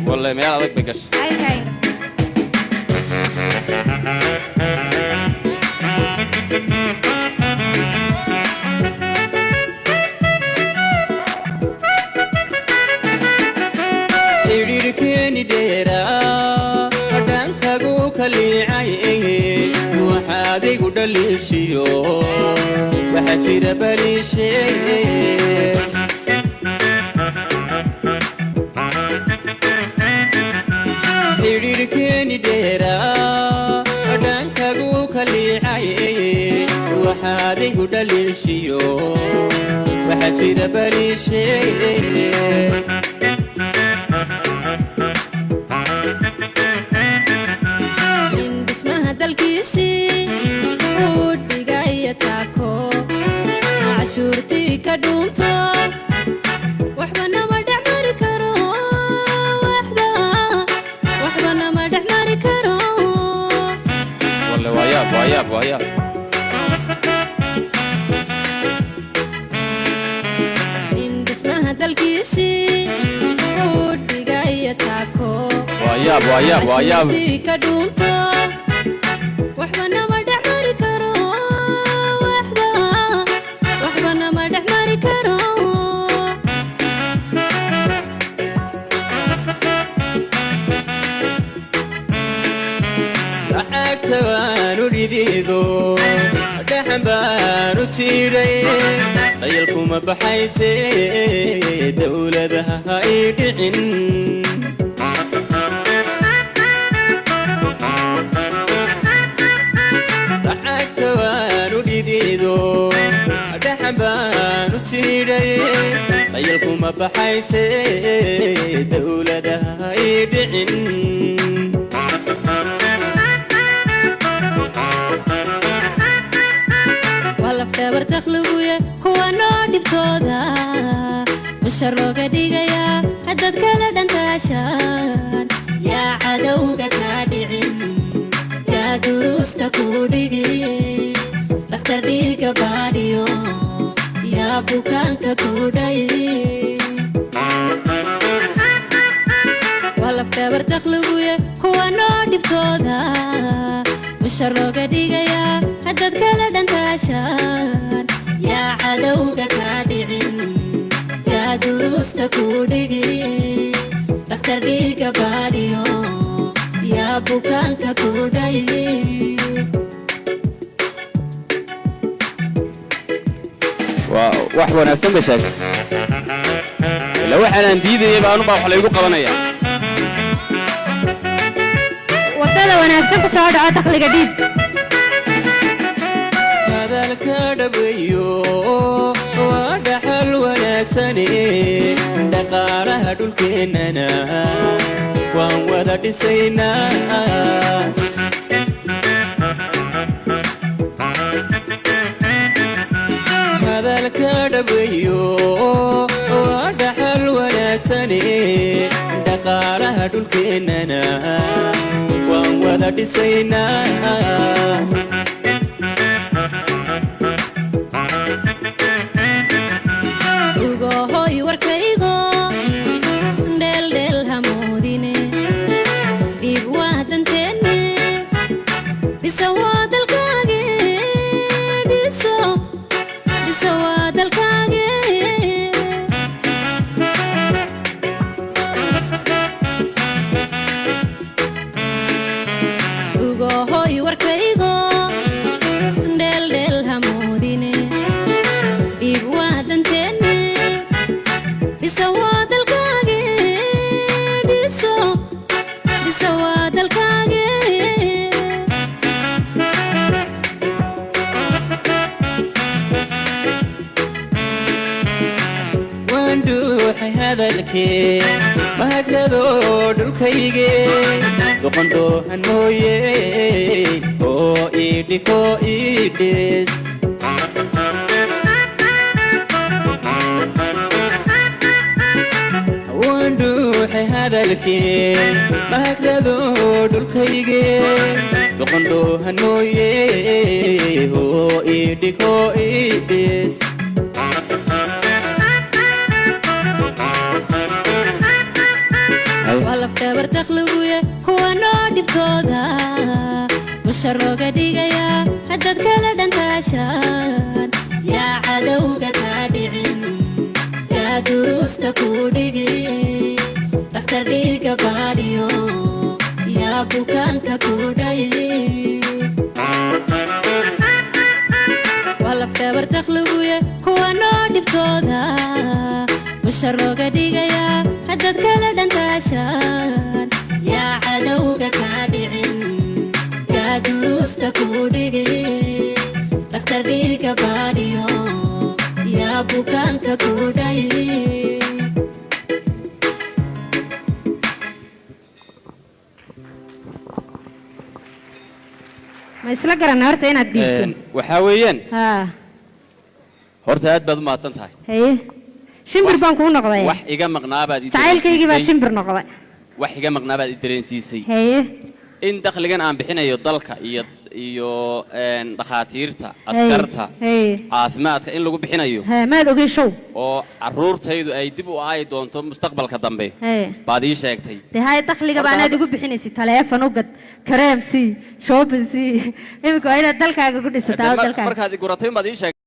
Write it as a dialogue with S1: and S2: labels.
S1: والله ما يعرفك بقش
S2: هاي هاي
S3: تيركني ديرا هدان كاغو كليعي وحادي قدليشيو وحجير بريشي تيركني ديرا هدان كاغو كليعي وحادي قدليشيو وحجير بريشي
S4: عشورتي كدونتو وحبنا ما دعمري كرو وحبنا ما دعمري كرو
S1: والله وياك
S4: من بسمها دلكيسي ودي جاية تاكو
S1: وياك
S4: عشورتي كدونتو وحبنا ما دعمري كرو وحبنا ما دعمري كرو
S3: لحقت وانو ديدو دحن بانو تيري غيلكم بحيسي دولدها هايدعن لحقت وانو ديدو دحن بانو تيري غيلكم بحيسي دولدها هايدعن
S4: والفتبر تخلقويا هو نودي بتودا مشروقة ديقيا حدد كلا دانتاشان يا عدوغة تادعين يا دروس تكوديقي اختر ديقة باديو يا بوكانك كوداي والفتبر تخلقويا هو نودي بتودا مشروقة ديقيا حدد كلا دانتاشان يا عدوغة تادعين يا دروس تكوديقي اختر ديقة باديو يا بوكانك كوداي
S1: wax wanaagsan bay sheegay ila waxaan diiday baan u baa wax la igu qabanaya
S2: wadada wanaagsan ku soo dhaco dakhliga dhiib
S3: hadalka dhabayo waa dhaxal wanaagsane dhaqaalaha dhulkeennana waan wada dhisaynaa hadalka dhabayo waa dhaxal wanaagsane dhaqaalaha dhulkeennana waan wada dhisaynaa
S4: ugohoy warkaygo dheeldheel hamoodine dhiib waa danteenne bisa waa dalkaage dhiso waa dalkaage ugohoy warkaygo dheeldheel hamoodine dhiib waa danteenne bisa waa dalkaage dhiso waa dalkaage
S3: waanduuxay hadalkee mahadnado dhulkayge doqondoohan mooye oo idhiko idhis waanduuxay hadalkee mahadnado dhulkayge doqondoohan mooye oo idhiko idhis
S4: والفت kuwa noo dhibtooda busharooga dhigaya haddaad kala dhantaashaan yaa cadowga kaa dhicin yaa duruusta kuu dhigi dhakhtar dhiiga baadhiyo yaa bukaanka kuu dhayi waa lafdhabar dakhligu kuwa noo dhibtooda busharooga dhigaya haddaad kala dhantaashaan yaa cadowga kaa dhicin yaa duruusta kuu dhigi dhakhtar dhiiga baadhiyo yaa bukaanka kuu dhayi
S2: ma isla garanaa horta inaad dhiibto
S1: waxaa weeyaan
S2: haa
S1: horta aad baad u mahadsan tahay
S2: haye shimbir baan kuu noqday
S1: wax iga maqnaabaad
S2: jacaylkaygii baa shimbir noqday
S1: wax iga maqnaabaad i dareensiisay
S2: haye
S1: in dakhligan aan bixinayo dalka iyo dhakhaatiirta askarta caafimaadka in lagu bixinayo
S2: maad ogey show
S1: oo carruurtaydu ay dib u aayi doonto mustaqbalka dambe baad ii sheegtay
S2: dee hay dakhliga baanaad ugu bixinaysa taleefon u gad kareem sii shoobin sii imika waa inaad dalkaaga ku dhisataa dalkaaga
S1: markaad i guratay baad ii sheegtay